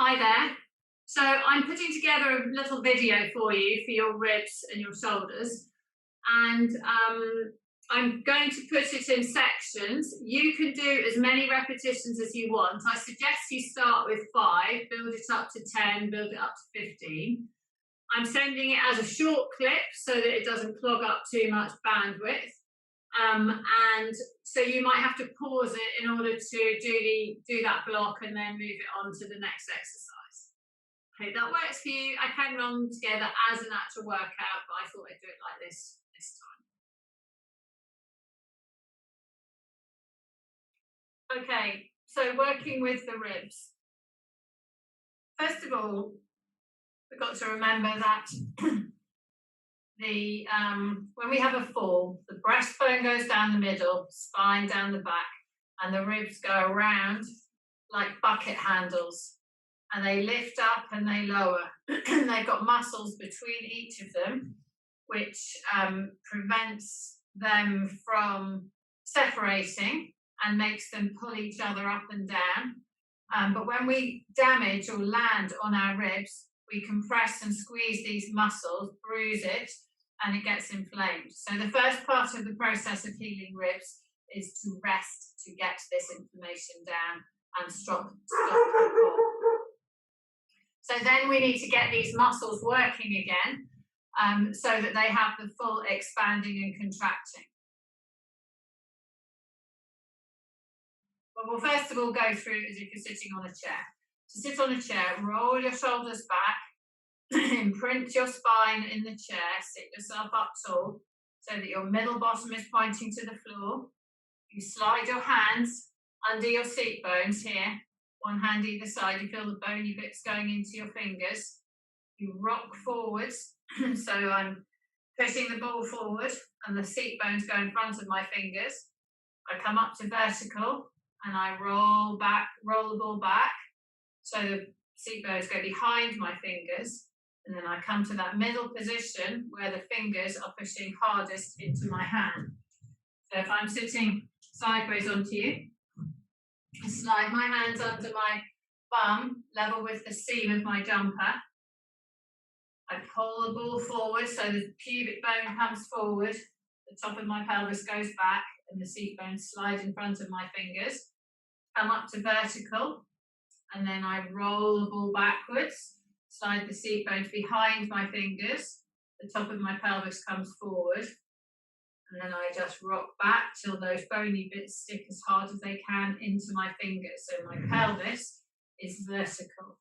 Hi there. So I'm putting together a little video for you for your ribs and your shoulders, and I'm going to put it in sections. You can do as many repetitions as you want. I suggest you start with 5, build it up to 10, build it up to 15. I'm sending it as a short clip so that it doesn't clog up too much bandwidth. And so you might have to pause it in order to do that block and then move it on to the next exercise. Hope that works for you. I can run them together as an actual workout, but I thought I'd do it like this time. Okay, so working with the ribs. First of all, we've got to remember that when we have a fall, the breastbone goes down the middle, spine down the back, and the ribs go around like bucket handles, and they lift up and they lower. They've got muscles between each of them, which prevents them from separating and makes them pull each other up and down. But when we damage or land on our ribs, we compress and squeeze these muscles, bruise it, and it gets inflamed. So the first part of the process of healing ribs is to rest, to get this inflammation down and stop the fall. So then we need to get these muscles working again so that they have the full expanding and contracting. Well, we'll first of all go through as if you're sitting on a chair. To sit on a chair, roll your shoulders back, imprint your spine in the chair, sit yourself up tall so that your middle bottom is pointing to the floor. You slide your hands under your seat bones here, one hand either side. You feel the bony bits going into your fingers. You rock forwards, so I'm pushing the ball forward and the seat bones go in front of my fingers. I come up to vertical and I roll the ball back, so the seat bones go behind my fingers. And then I come to that middle position where the fingers are pushing hardest into my hand. So if I'm sitting sideways onto you, I slide my hands under my bum, level with the seam of my jumper. I pull the ball forward so the pubic bone comes forward, the top of my pelvis goes back, and the seat bones slide in front of my fingers. Come up to vertical, and then I roll the ball backwards. Slide the seat bones behind my fingers, the top of my pelvis comes forward, and then I just rock back till those bony bits stick as hard as they can into my fingers, so my pelvis is vertical.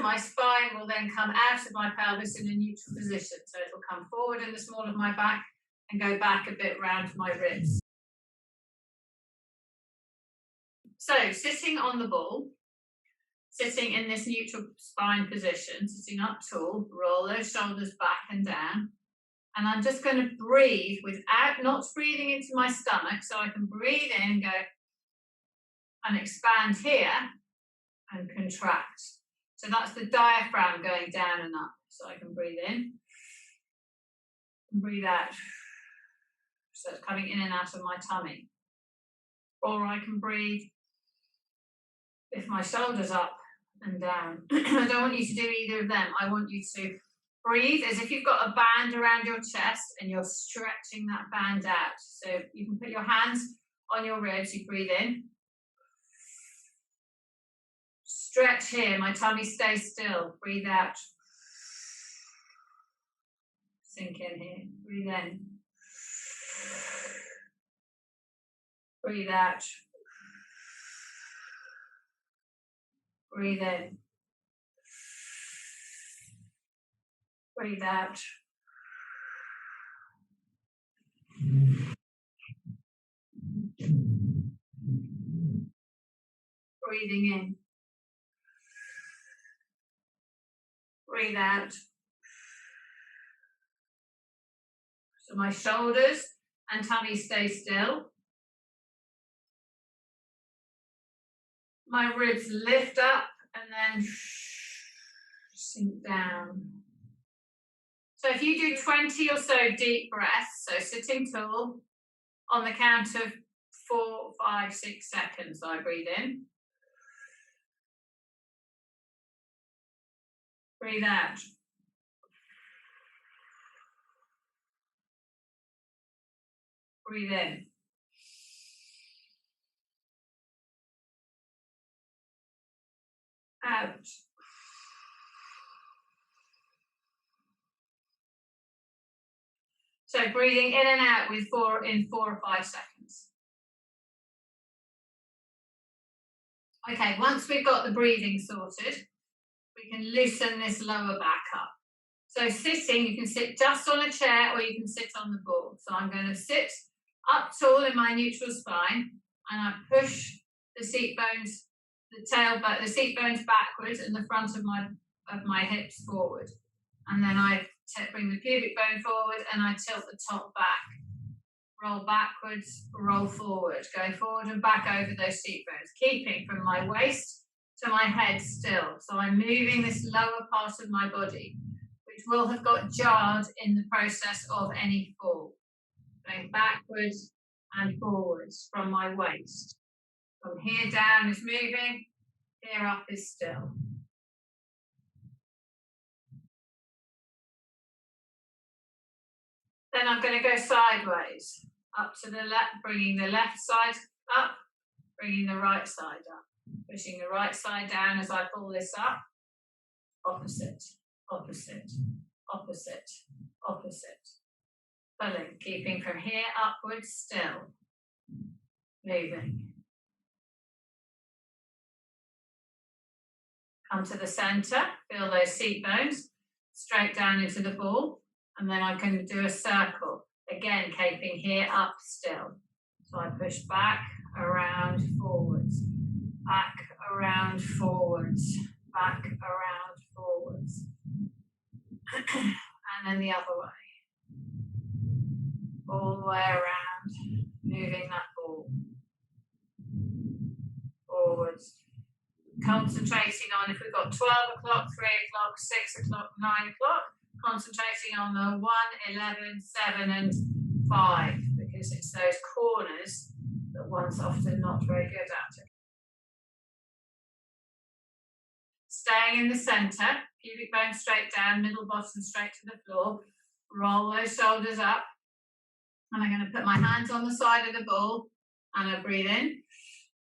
My spine will then come out of my pelvis in a neutral position, so it will come forward in the small of my back and go back a bit round my ribs. So sitting on the ball, sitting in this neutral spine position, sitting up tall, roll those shoulders back and down. And I'm just going to breathe without not breathing into my stomach, so I can breathe in, go and expand here and contract. So that's the diaphragm going down and up. So I can breathe in and breathe out. So it's coming in and out of my tummy. Or I can breathe with my shoulders up and down. I don't want you to do either of them. I want you to breathe as if you've got a band around your chest and you're stretching that band out. So you can put your hands on your ribs, you breathe in. Stretch here, my tummy stays still. Breathe out. Sink in here. Breathe in. Breathe out. Breathe in. Breathe out. Breathing in. Breathe out. So my shoulders and tummy stay still. My ribs lift up and then sink down. So if you do 20 or so deep breaths, so sitting tall, on the count of 4, 5, 6 seconds, I breathe in. Breathe out. Breathe in. Out. So breathing in and out in 4 or 5 seconds. Okay, once we've got the breathing sorted, we can loosen this lower back up. So sitting, you can sit just on a chair or you can sit on the ball. So I'm going to sit up tall in my neutral spine and I push the seat bones, the seat bones backwards and the front of my hips forward. And then I bring the pubic bone forward and I tilt the top back. Roll backwards, roll forward. Go forward and back over those seat bones, keeping from my waist to my head still. So I'm moving this lower part of my body, which will have got jarred in the process of any fall. Going backwards and forwards from my waist. From here down is moving, here up is still. Then I'm going to go sideways, up to the left, bringing the left side up, bringing the right side up, pushing the right side down as I pull this up. Opposite, opposite, opposite, opposite. Pulling, keeping from here upwards still. Moving. Come to the centre, feel those seat bones, straight down into the ball. And then I can do a circle, again, keeping here up still. So I push back, around, forwards, back, around, forwards, back, around, forwards. And then the other way. All the way around, moving that ball. Forwards. Concentrating on if we've got 12 o'clock, 3 o'clock, 6 o'clock, 9 o'clock. Concentrating on the 1, 11, 7 and 5 because it's those corners that one's often not very good at. Staying in the centre, pubic bone straight down, middle bottom straight to the floor. Roll those shoulders up. And I'm going to put my hands on the side of the ball and I breathe in,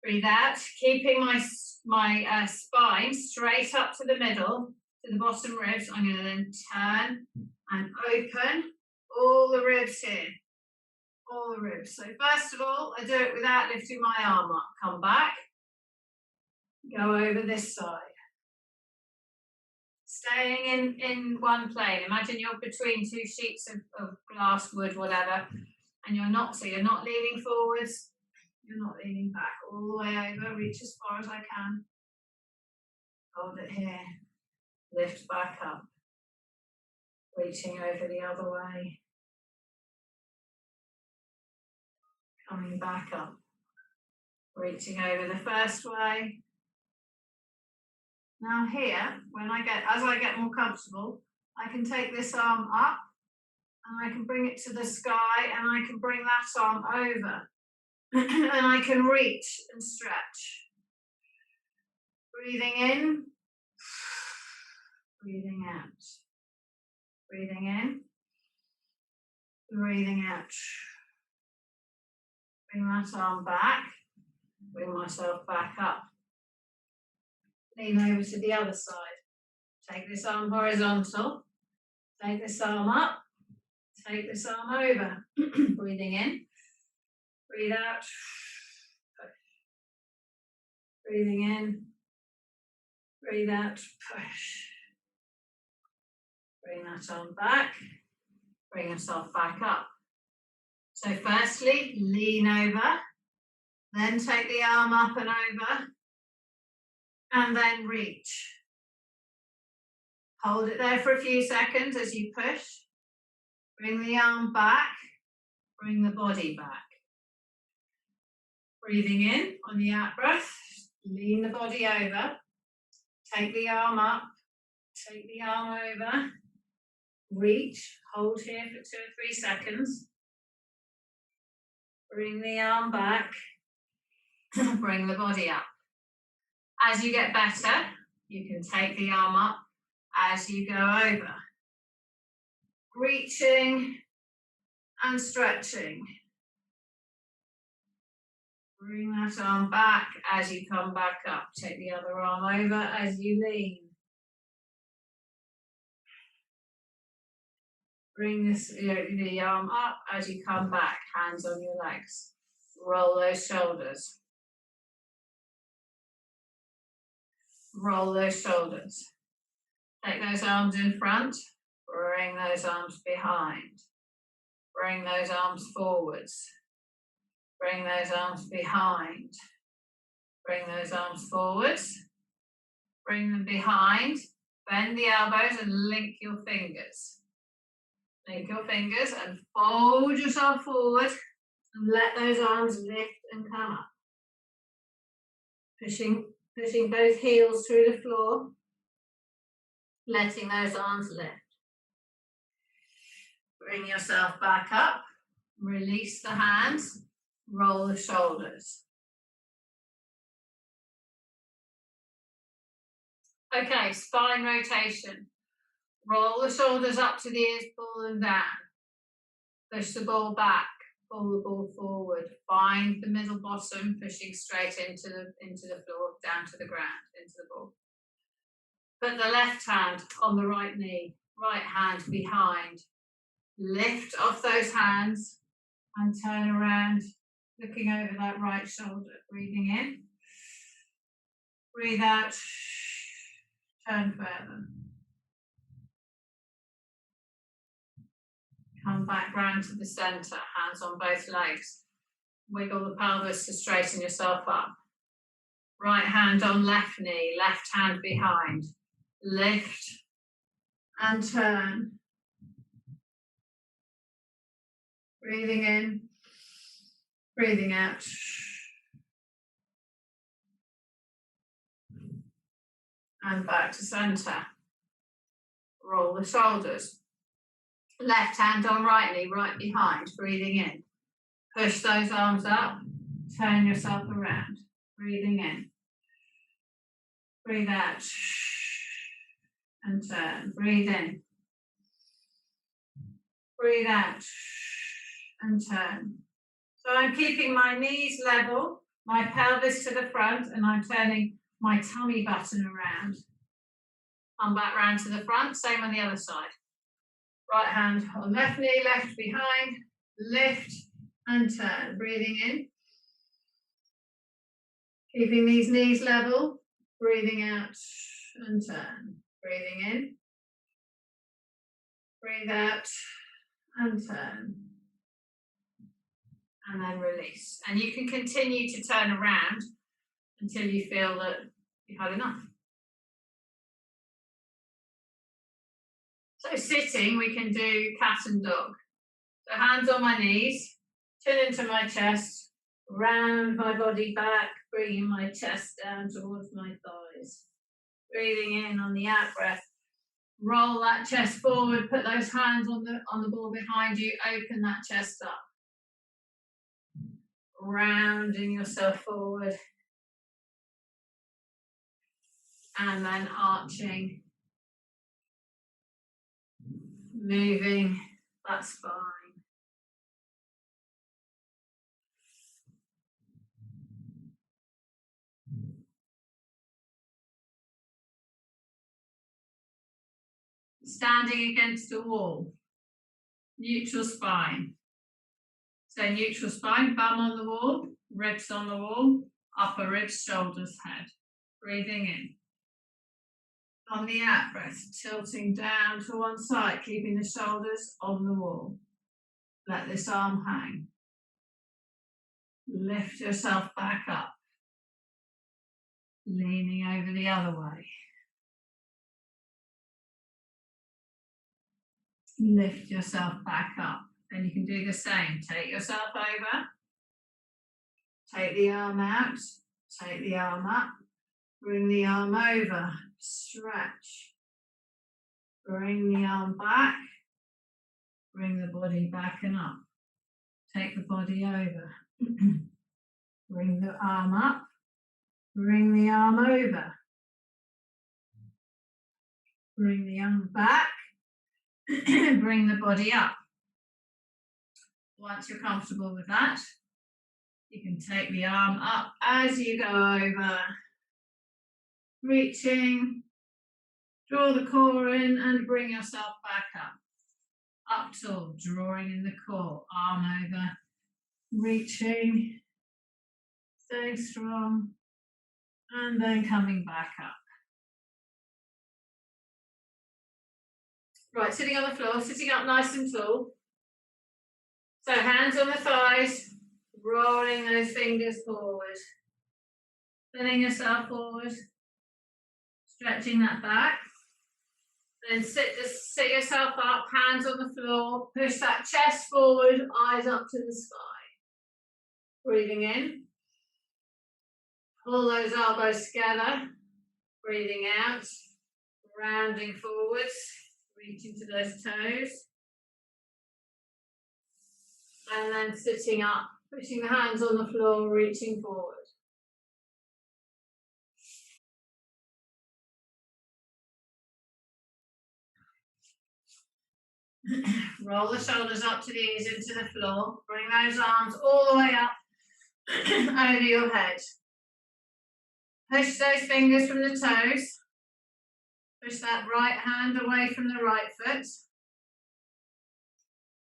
breathe out, keeping my spine straight up to the middle. To the bottom ribs, I'm going to then turn and open all the ribs here, all the ribs. So first of all, I do it without lifting my arm up. Come back, go over this side. Staying in one plane. Imagine you're between two sheets of glass, wood, whatever, and you're not leaning forwards, you're not leaning back. All the way over, reach as far as I can. Hold it here. Lift back up, reaching over the other way, coming back up, reaching over the first way. Now here, as I get more comfortable, I can take this arm up and I can bring it to the sky and I can bring that arm over and I can reach and stretch. Breathing in. Breathing out, breathing in, breathing out. Bring that arm back, bring myself back up. Lean over to the other side. Take this arm horizontal, take this arm up, take this arm over. Breathing in, breathe out, push. Breathing in, breathe out, push. Bring that arm back, bring yourself back up. So firstly, lean over, then take the arm up and over, and then reach. Hold it there for a few seconds as you push. Bring the arm back, bring the body back. Breathing in on the out breath, lean the body over, take the arm up, take the arm over. Reach, hold here for 2 or 3 seconds. Bring the arm back, bring the body up. As you get better, you can take the arm up as you go over. Reaching and stretching. Bring that arm back as you come back up. Take the other arm over as you lean. Bring the arm up as you come back, hands on your legs. Roll those shoulders. Roll those shoulders. Take those arms in front, bring those arms behind. Bring those arms forwards. Bring those arms behind. Bring those arms forwards. Bring them behind. Bend the elbows and link your fingers. Link your fingers and fold yourself forward and let those arms lift and come up. Pushing both heels through the floor. Letting those arms lift. Bring yourself back up. Release the hands. Roll the shoulders. Okay, spine rotation. Roll the shoulders up to the ears, pull them down. Push the ball back, pull the ball forward. Find the middle bottom, pushing straight into the floor, down to the ground, into the ball. Put the left hand on the right knee, right hand behind. Lift off those hands and turn around, looking over that right shoulder. Breathing in. Breathe out. Turn further. Come back round to the centre, hands on both legs. Wiggle the pelvis to straighten yourself up. Right hand on left knee, left hand behind. Lift and turn. Breathing in, breathing out. And back to centre. Roll the shoulders. Left hand on right knee, right behind, breathing in. Push those arms up, turn yourself around, breathing in. Breathe out and turn, breathe in. Breathe out and turn. So I'm keeping my knees level, my pelvis to the front, and I'm turning my tummy button around. Come back round to the front, same on the other side. Right hand on left knee, left behind, lift and turn. Breathing in. Keeping these knees level, breathing out and turn. Breathing in. Breathe out and turn. And then release. And you can continue to turn around until you feel that you've had enough. So sitting, we can do cat and dog. So hands on my knees, chin into my chest, round my body back, bringing my chest down towards my thighs. Breathing in on the out breath. Roll that chest forward, put those hands on the ball behind you, open that chest up. Rounding yourself forward. And then arching. Moving that spine. Standing against a wall. Neutral spine. So neutral spine, bum on the wall, ribs on the wall, upper ribs, shoulders, head. Breathing in. On the out breath, tilting down to one side, keeping the shoulders on the wall. Let this arm hang. Lift yourself back up. Leaning over the other way. Lift yourself back up. And you can do the same. Take yourself over. Take the arm out. Take the arm up. Bring the arm over. Stretch. Bring the arm back. Bring the body back and up. Take the body over. Bring the arm up. Bring the arm over. Bring the arm back. Bring the body up. Once you're comfortable with that, you can take the arm up as you go over. Reaching, draw the core in and bring yourself back up. Up tall, drawing in the core, arm over, reaching, staying strong, and then coming back up. Right, sitting on the floor, sitting up nice and tall. So hands on the thighs, rolling those fingers forward. Pulling yourself forward, stretching that back. Then sit yourself up, hands on the floor, push that chest forward, eyes up to the sky. Breathing in. Pull those elbows together. Breathing out, rounding forwards, reaching to those toes. And then sitting up, pushing the hands on the floor, reaching forward. Roll the shoulders up to the ears into the floor. Bring those arms all the way up over your head. Push those fingers from the toes. Push that right hand away from the right foot.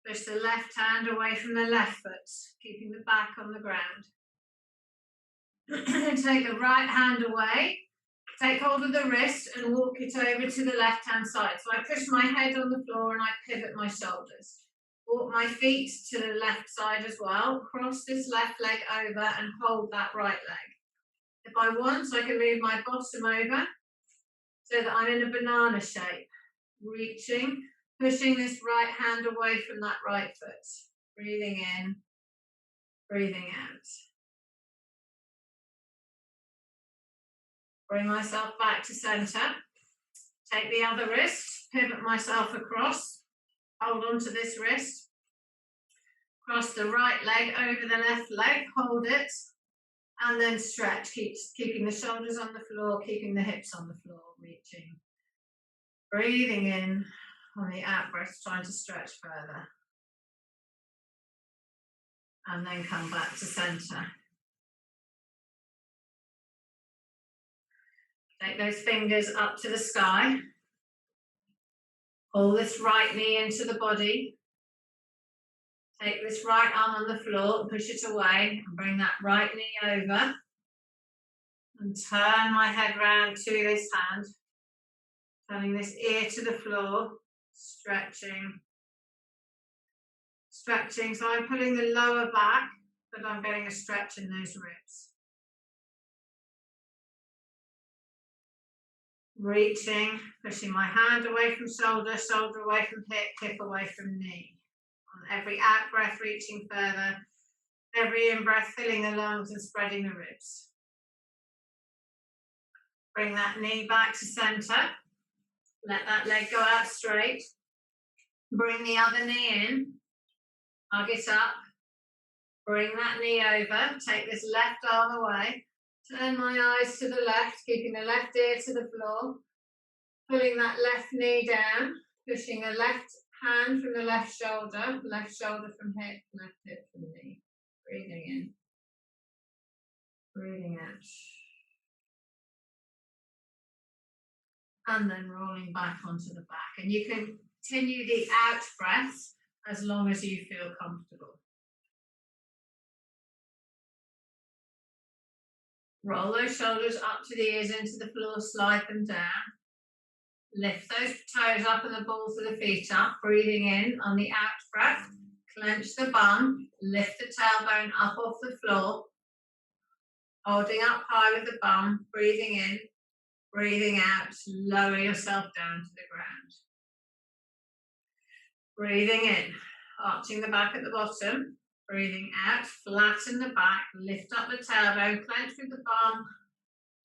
Push the left hand away from the left foot, keeping the back on the ground. Take the right hand away. Take hold of the wrist and walk it over to the left-hand side. So I push my head on the floor and I pivot my shoulders. Walk my feet to the left side as well. Cross this left leg over and hold that right leg. If I want, I can move my bottom over so that I'm in a banana shape. Reaching, pushing this right hand away from that right foot. Breathing in, breathing out. Bring myself back to center. Take the other wrist, pivot myself across. Hold on to this wrist. Cross the right leg over the left leg, hold it, and then stretch, keeping the shoulders on the floor, keeping the hips on the floor, reaching. Breathing in on the out breath, trying to stretch further. And then come back to center. Take those fingers up to the sky. Pull this right knee into the body. Take this right arm on the floor and push it away and bring that right knee over. And turn my head round to this hand. Turning this ear to the floor. Stretching. Stretching. So I'm pulling the lower back, but I'm getting a stretch in those ribs. Reaching, pushing my hand away from shoulder, shoulder away from hip, hip away from knee. On every out breath, reaching further. Every in breath, filling the lungs and spreading the ribs. Bring that knee back to center. Let that leg go out straight. Bring the other knee in. Hug it up. Bring that knee over. Take this left arm away. Turn my eyes to the left, keeping the left ear to the floor. Pulling that left knee down. Pushing the left hand from the left shoulder from hip, left hip from knee. Breathing in. Breathing out. And then rolling back onto the back. And you can continue the out breaths as long as you feel comfortable. Roll those shoulders up to the ears into the floor, slide them down. Lift those toes up and the balls of the feet up, breathing in on the out breath. Clench the bum, lift the tailbone up off the floor. Holding up high with the bum, breathing in, breathing out, lower yourself down to the ground. Breathing in, arching the back at the bottom. Breathing out, flatten the back, lift up the tailbone, clench with the bum,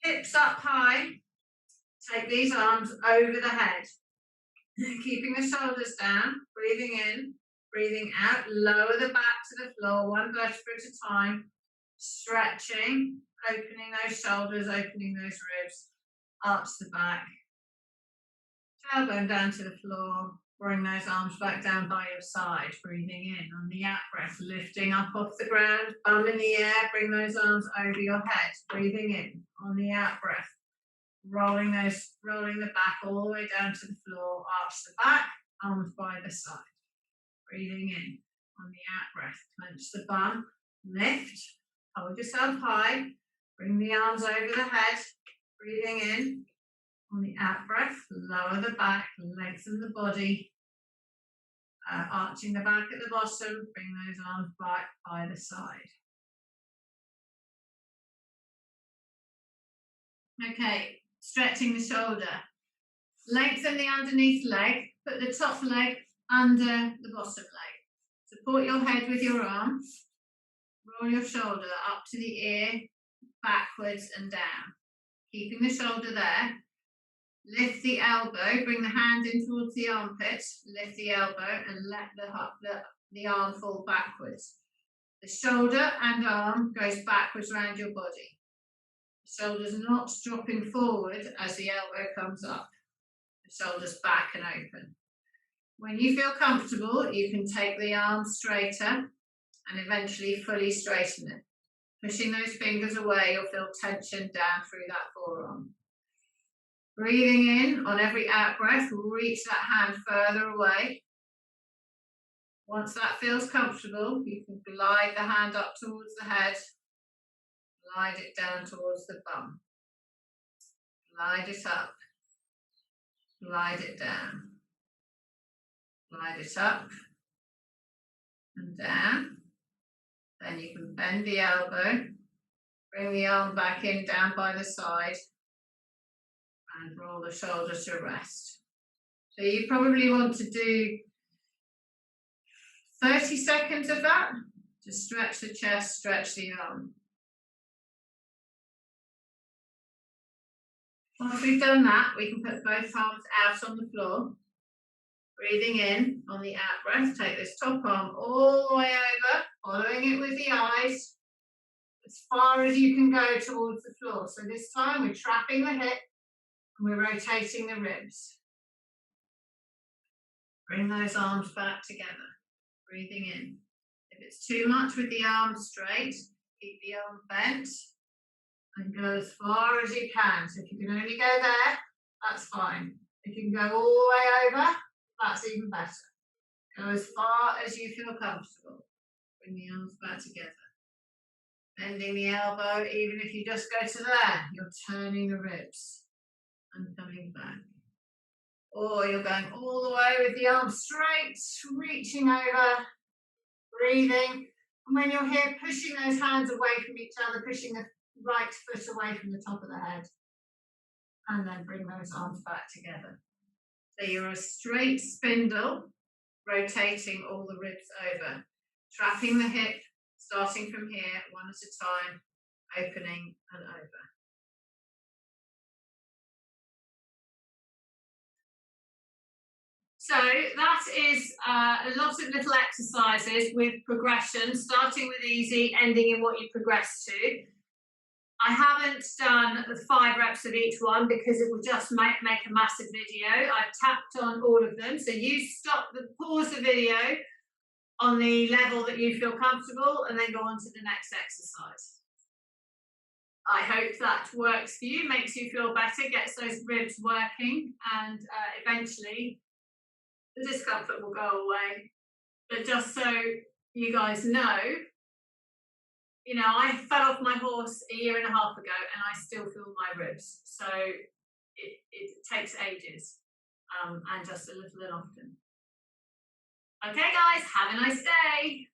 hips up high. Take these arms over the head, keeping the shoulders down, breathing in, breathing out, lower the back to the floor, one vertebra at a time, stretching, opening those shoulders, opening those ribs, arch the back. Elbow down to the floor. Bring those arms back down by your side. Breathing in on the out breath, lifting up off the ground, bum in the air. Bring those arms over your head. Breathing in on the out breath, rolling the back all the way down to the floor. Arch the back, arms by the side. Breathing in on the out breath, clench the bum, lift, hold yourself high. Bring the arms over the head. Breathing in. On the out breath, lower the back, lengthen the body, arching the back at the bottom, bring those arms back by the side. Okay, stretching the shoulder. Lengthen the underneath leg, put the top leg under the bottom leg. Support your head with your arms, roll your shoulder up to the ear, backwards and down. Keeping the shoulder there. Lift the elbow, bring the hand in towards the armpit, lift the elbow and let the arm fall backwards. The shoulder and arm goes backwards around your body. The shoulder's not dropping forward as the elbow comes up. The shoulder's back and open. When you feel comfortable, you can take the arm straighter and eventually fully straighten it. Pushing those fingers away, you'll feel tension down through that forearm. Breathing in on every out breath, reach that hand further away. Once that feels comfortable, you can glide the hand up towards the head, glide it down towards the bum. Glide it up, glide it down, glide it up and down. Then you can bend the elbow, bring the arm back in down by the side, and roll the shoulder to rest. So you probably want to do 30 seconds of that to stretch the chest, stretch the arm. Once we've done that, we can put both arms out on the floor. Breathing in on the out breath, take this top arm all the way over, following it with the eyes, as far as you can go towards the floor. So this time we're trapping the hip, we're rotating the ribs. Bring those arms back together. Breathing in. If it's too much with the arms straight, keep the arm bent and go as far as you can. So if you can only go there, that's fine. If you can go all the way over, that's even better. Go as far as you feel comfortable. Bring the arms back together. Bending the elbow, even if you just go to there, you're turning the ribs and coming back. Or you're going all the way with the arms straight, reaching over, breathing. And when you're here, pushing those hands away from each other, pushing the right foot away from the top of the head. And then bring those arms back together. So you're a straight spindle, rotating all the ribs over. Trapping the hip, starting from here, one at a time, opening and over. So that is a lot of little exercises with progression, starting with easy, ending in what you progress to. I haven't done the 5 reps of each one because it will just make a massive video. I've tapped on all of them. So you pause the video on the level that you feel comfortable and then go on to the next exercise. I hope that works for you, makes you feel better, gets those ribs working, and eventually the discomfort will go away. But just so you guys know, you know, I fell off my horse a year and a half ago and I still feel my ribs. So it takes ages and just a little bit often. Okay guys, have a nice day.